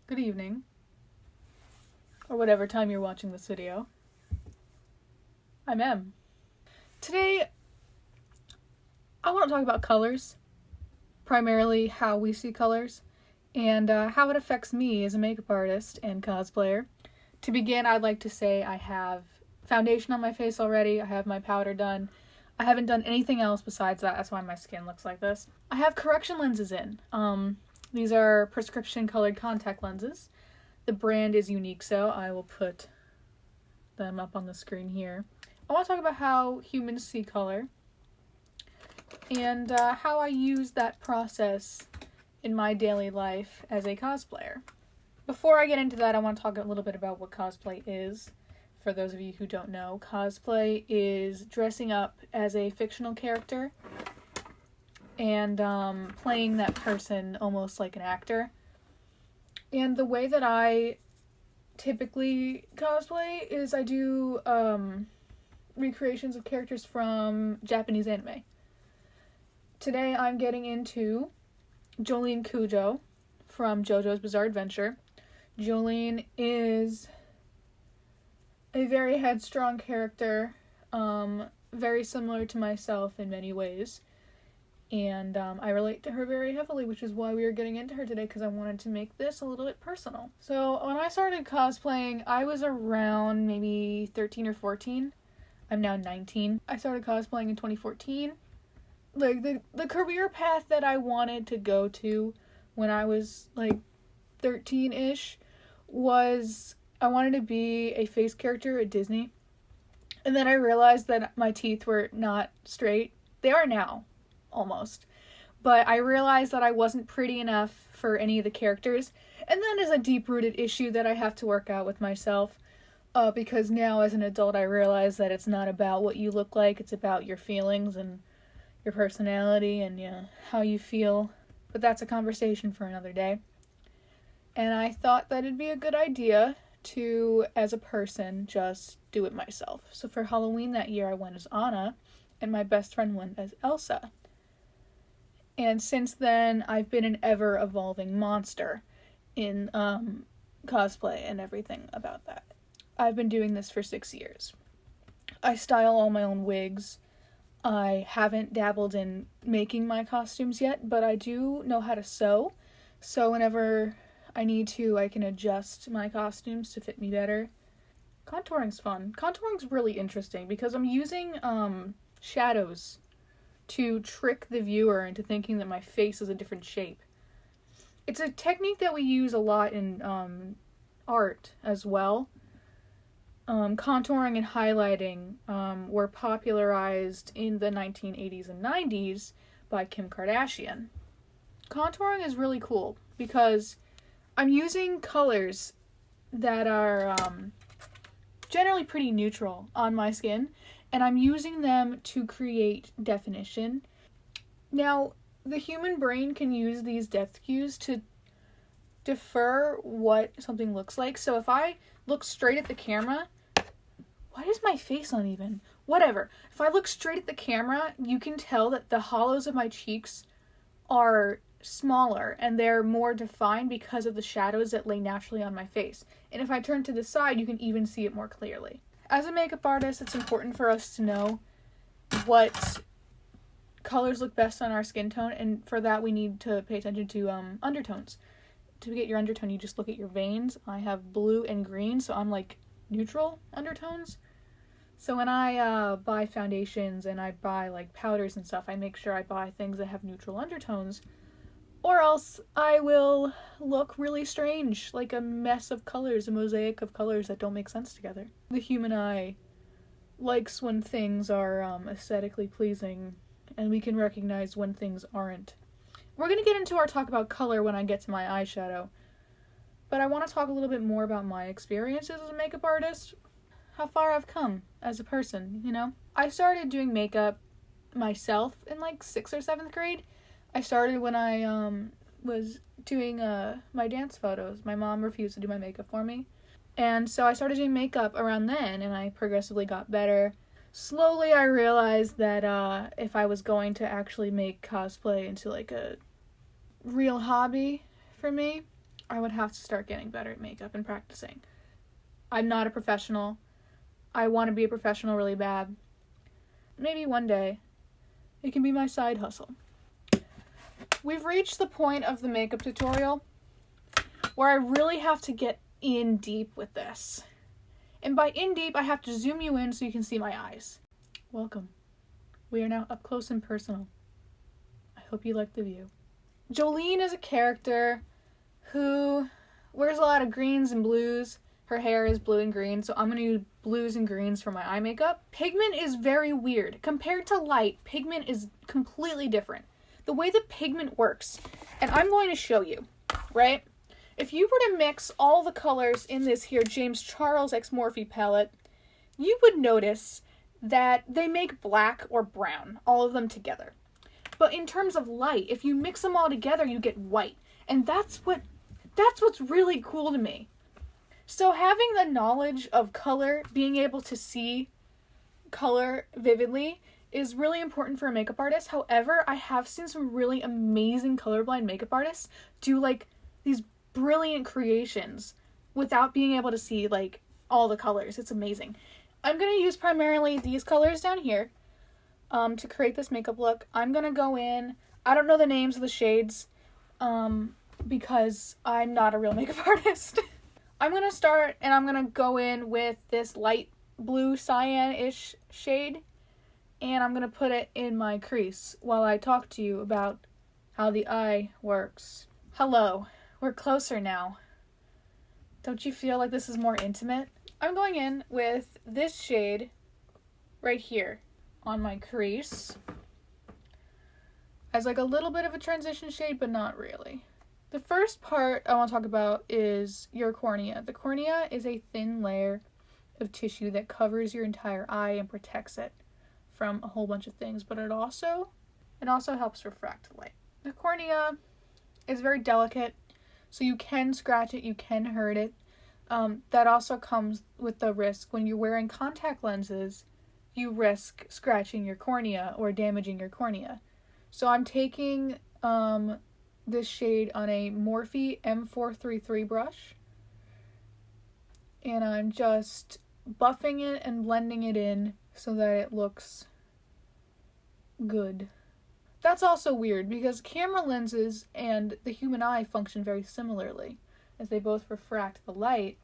good evening, or whatever time you're watching this video. I'm Em. Today, I want to talk about colors, primarily how we see colors, and how it affects me as a makeup artist and cosplayer. To begin, I'd like to say I have foundation on my face already, I have my powder done. I haven't done anything else besides that, that's why my skin looks like this. I have correction lenses in. These are prescription colored contact lenses. The brand is Uniqso. I will put them up on the screen here. I want to talk about how humans see color and how I use that process in my daily life as a cosplayer. Before I get into that, I want to talk a little bit about what cosplay is. For those of you who don't know, cosplay is dressing up as a fictional character and playing that person almost like an actor. And the way that I typically cosplay is I do recreations of characters from Japanese anime. Today I'm getting into Jolyne Cujoh from JoJo's Bizarre Adventure. Jolyne is a very headstrong character, very similar to myself in many ways. And I relate to her very heavily, which is why we are getting into her today, because I wanted to make this a little bit personal. So when I started cosplaying, I was around maybe 13 or 14. I'm now 19. I started cosplaying in 2014. Like, the career path that I wanted to go to when I was, like, 13-ish was I wanted to be a face character at Disney. And then I realized that my teeth were not straight. They are now. Almost. But I realized that I wasn't pretty enough for any of the characters, and that is a deep-rooted issue that I have to work out with myself, because now as an adult I realize that it's not about what you look like, it's about your feelings and your personality and how you feel, but that's a conversation for another day. And I thought that it'd be a good idea to, as a person, just do it myself. So for Halloween that year I went as Anna, and my best friend went as Elsa. And since then, I've been an ever-evolving monster in cosplay and everything about that. I've been doing this for 6 years. I style all my own wigs. I haven't dabbled in making my costumes yet, but I do know how to sew. So whenever I need to, I can adjust my costumes to fit me better. Contouring's fun. Contouring's really interesting because I'm using shadows to trick the viewer into thinking that my face is a different shape. It's a technique that we use a lot in art as well. Contouring and highlighting were popularized in the 1980s and 90s by Kim Kardashian. Contouring is really cool because I'm using colors that are generally pretty neutral on my skin, and I'm using them to create definition. Now, the human brain can use these depth cues to defer what something looks like. So if I look straight at the camera, why is my face uneven? Whatever. If I look straight at the camera, you can tell that the hollows of my cheeks are smaller and they're more defined because of the shadows that lay naturally on my face. And if I turn to the side, you can even see it more clearly. As a makeup artist, it's important for us to know what colors look best on our skin tone, and for that we need to pay attention to undertones. To get your undertone, you just look at your veins. I have blue and green, so I'm like neutral undertones. So when I buy foundations and I buy like powders and stuff, I make sure I buy things that have neutral undertones, or else I will look really strange, like a mess of colors, a mosaic of colors that don't make sense together. The human eye likes when things are aesthetically pleasing, and we can recognize when things aren't. We're going to get into our talk about color when I get to my eyeshadow, but I want to talk a little bit more about my experiences as a makeup artist, how far I've come as a person, I started doing makeup myself in like 6th or 7th grade. I started when I was doing my dance photos. My mom refused to do my makeup for me. And so I started doing makeup around then, and I progressively got better. Slowly I realized that if I was going to actually make cosplay into like a real hobby for me, I would have to start getting better at makeup and practicing. I'm not a professional. I want to be a professional really bad. Maybe one day it can be my side hustle. We've reached the point of the makeup tutorial where I really have to get in deep with this. And by in deep, I have to zoom you in so you can see my eyes. Welcome. We are now up close and personal. I hope you like the view. Jolyne is a character who wears a lot of greens and blues. Her hair is blue and green, so I'm going to use blues and greens for my eye makeup. Pigment is very weird. Compared to light, pigment is completely different. The way the pigment works, and I'm going to show you, right? If you were to mix all the colors in this here James Charles x Morphe palette, you would notice that they make black or brown, all of them together. But in terms of light, if you mix them all together, you get white. And that's what's really cool to me. So having the knowledge of color, being able to see color vividly, is really important for a makeup artist. However, I have seen some really amazing colorblind makeup artists do like these brilliant creations without being able to see like all the colors. It's amazing. I'm going to use primarily these colors down here to create this makeup look. I'm going to go in, I don't know the names of the shades because I'm not a real makeup artist. I'm going to start and I'm going to go in with this light blue cyan-ish shade, and I'm going to put it in my crease while I talk to you about how the eye works. Hello, we're closer now. Don't you feel like this is more intimate? I'm going in with this shade right here on my crease as like a little bit of a transition shade, but not really. The first part I want to talk about is your cornea. The cornea is a thin layer of tissue that covers your entire eye and protects it from a whole bunch of things, but it also helps refract light. The cornea is very delicate, so you can scratch it, you can hurt it. That also comes with the risk when you're wearing contact lenses, you risk scratching your cornea or damaging your cornea. So I'm taking this shade on a Morphe M433 brush, and I'm just buffing it and blending it in so that it looks good. That's also weird because camera lenses and the human eye function very similarly, as they both refract the light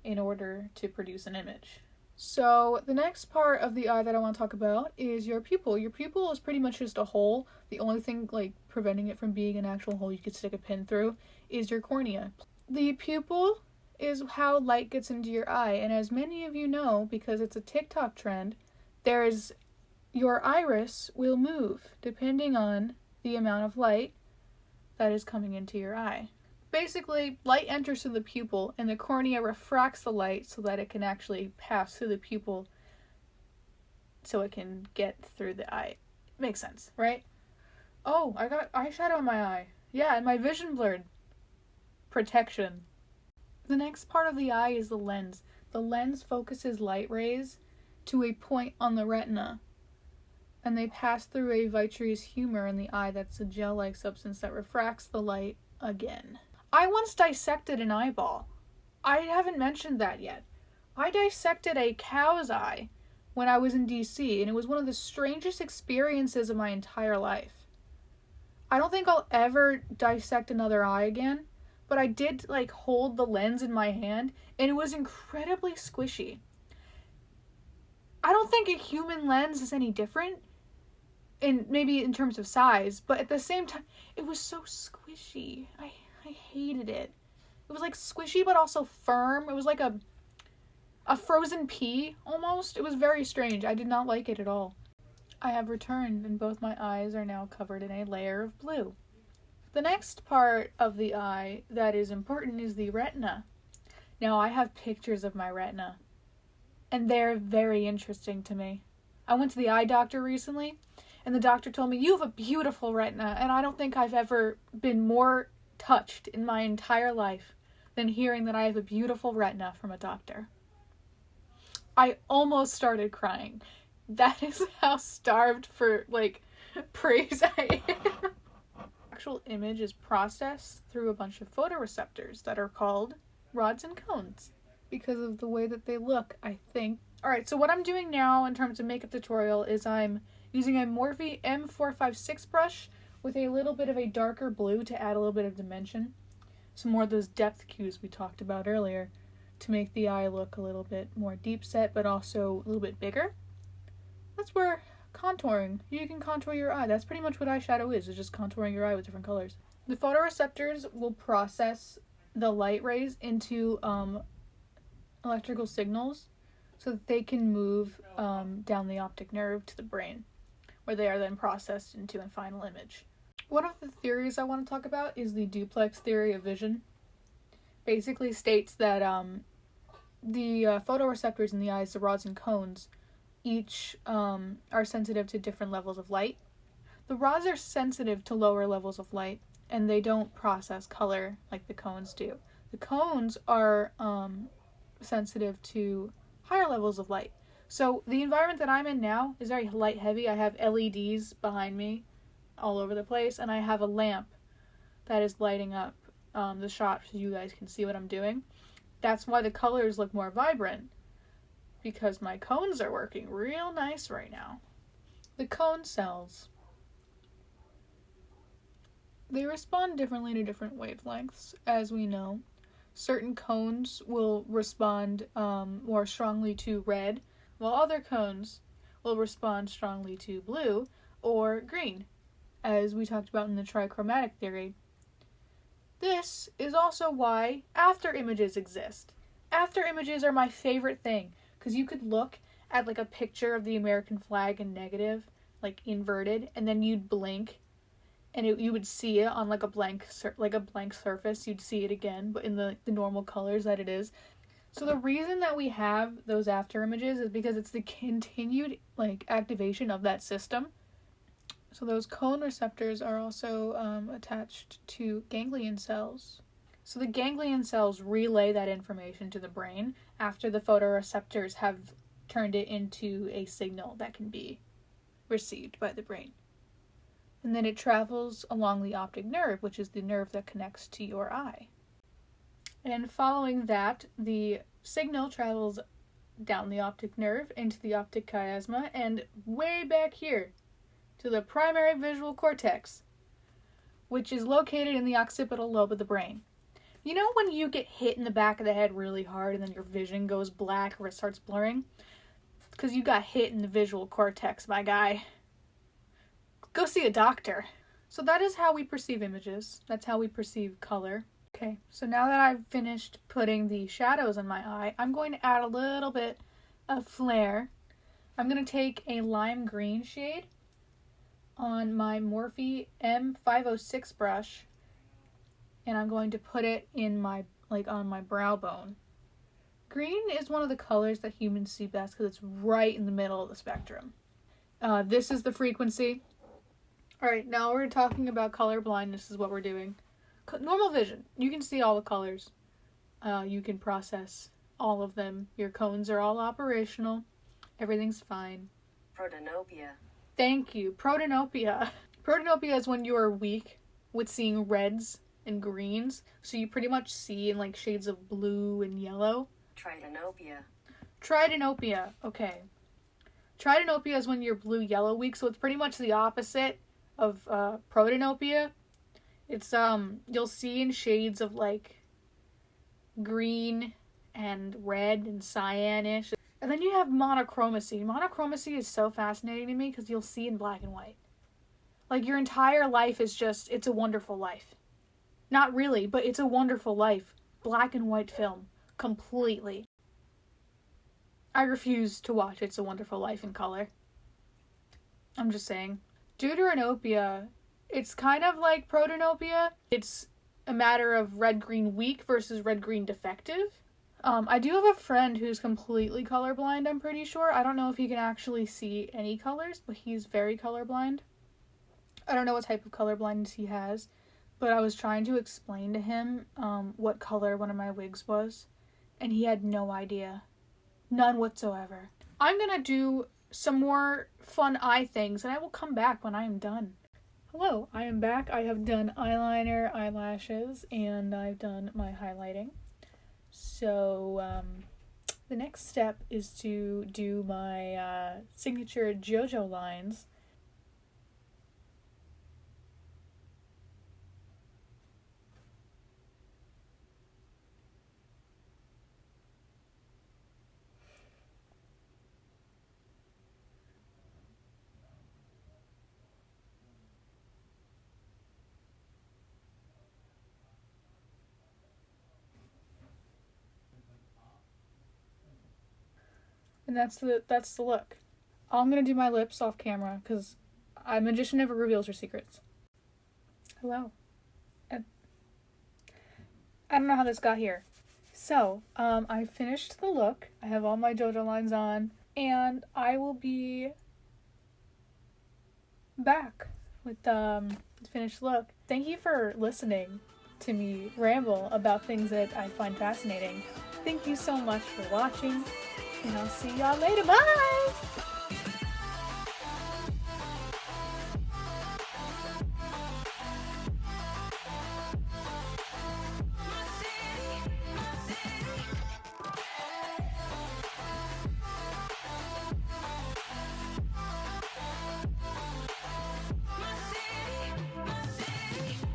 in order to produce an image. So the next part of the eye that I want to talk about is your pupil. Your pupil is pretty much just a hole. The only thing like preventing it from being an actual hole you could stick a pin through is your cornea. The pupil is how light gets into your eye, and as many of you know, because it's a TikTok trend, your iris will move depending on the amount of light that is coming into your eye. Basically, light enters through the pupil and the cornea refracts the light so that it can actually pass through the pupil so it can get through the eye. Makes sense, right? Oh, I got eyeshadow in my eye. Yeah, and my vision blurred. Protection. The next part of the eye is the lens. The lens focuses light rays to a point on the retina, and they pass through a vitreous humor in the eye that's a gel-like substance that refracts the light again. I once dissected an eyeball. I haven't mentioned that yet. I dissected a cow's eye when I was in DC, and it was one of the strangest experiences of my entire life. I don't think I'll ever dissect another eye again, but I did like hold the lens in my hand, and it was incredibly squishy. I don't think a human lens is any different, maybe in terms of size, but at the same time, it was so squishy. I hated it. It was like squishy but also firm. It was like a frozen pea almost. It was very strange. I did not like it at all. I have returned and both my eyes are now covered in a layer of blue. The next part of the eye that is important is the retina. Now I have pictures of my retina and they're very interesting to me. I went to the eye doctor recently and the doctor told me, "You have a beautiful retina," and I don't think I've ever been more touched in my entire life than hearing that I have a beautiful retina from a doctor. I almost started crying. That is how starved for, like, praise I am. actual image is processed through a bunch of photoreceptors that are called rods and cones because of the way that they look, I think. Alright, so what I'm doing now in terms of makeup tutorial is I'm using a Morphe M456 brush with a little bit of a darker blue to add a little bit of dimension. Some more of those depth cues we talked about earlier to make the eye look a little bit more deep set but also a little bit bigger. That's where contouring, you can contour your eye. That's pretty much what eyeshadow is just contouring your eye with different colors. The photoreceptors will process the light rays into electrical signals so that they can move down the optic nerve to the brain, where they are then processed into a final image. One of the theories I want to talk about is the duplex theory of vision. Basically states that the photoreceptors in the eyes, the rods and cones, each are sensitive to different levels of light. The rods are sensitive to lower levels of light, and they don't process color like the cones do. The cones are sensitive to higher levels of light. So the environment that I'm in now is very light heavy. I have LEDs behind me all over the place, and I have a lamp that is lighting up the shot so you guys can see what I'm doing. That's why the colors look more vibrant, because my cones are working real nice right now. The cone cells, they respond differently to different wavelengths, as we know. Certain cones will respond more strongly to red, while other cones will respond strongly to blue or green, as we talked about in the trichromatic theory. This is also why after images exist. After images are my favorite thing, because you could look at like a picture of the American flag in negative, like inverted, and then you'd blink, and you would see it on like a blank surface. You'd see it again, but in the normal colors that it is. So the reason that we have those after images is because it's the continued like activation of that system. So those cone receptors are also attached to ganglion cells. So the ganglion cells relay that information to the brain after the photoreceptors have turned it into a signal that can be received by the brain. And then it travels along the optic nerve, which is the nerve that connects to your eye. And following that, the signal travels down the optic nerve into the optic chiasma and way back here to the primary visual cortex, which is located in the occipital lobe of the brain. You know when you get hit in the back of the head really hard and then your vision goes black or it starts blurring? Because you got hit in the visual cortex, my guy. Go see a doctor. So that is how we perceive images. That's how we perceive color. Okay, so now that I've finished putting the shadows in my eye, I'm going to add a little bit of flair. I'm going to take a lime green shade on my Morphe M506 brush, and I'm going to put it in my, on my brow bone. Green is one of the colors that humans see best because it's right in the middle of the spectrum. This is the frequency. Alright, now we're talking about color blindness is what we're doing. Normal vision. You can see all the colors. You can process all of them. Your cones are all operational. Everything's fine. Protanopia. Thank you. Protanopia. Protanopia is when you are weak with seeing reds and greens. So you pretty much see in shades of blue and yellow. Tritanopia. Tritanopia. Okay. Tritanopia is when you're blue-yellow weak, so it's pretty much the opposite of protanopia. It's you'll see in shades of green and red and cyanish. And then you have monochromacy. Monochromacy is so fascinating to me because you'll see in black and white. Your entire life is just, It's a Wonderful Life. Not really, but It's a Wonderful Life. Black and white film. Completely. I refuse to watch It's a Wonderful Life in color. I'm just saying. Deuteranopia, it's kind of like protanopia. It's a matter of red-green weak versus red-green defective. I do have a friend who's completely colorblind, I'm pretty sure. I don't know if he can actually see any colors, but he's very colorblind. I don't know what type of colorblindness he has, but I was trying to explain to him what color one of my wigs was, and he had no idea. None whatsoever. I'm gonna do some more fun eye things, and I will come back when I am done. Hello, I am back. I have done eyeliner, eyelashes, and I've done my highlighting. So, the next step is to do my signature JoJo lines. And that's the look. I'm gonna do my lips off camera because a magician never reveals her secrets. Hello. And I don't know how this got here. So, I finished the look. I have all my JoJo lines on, and I will be back with the finished look. Thank you for listening to me ramble about things that I find fascinating. Thank you so much for watching. And I'll see y'all later. Bye!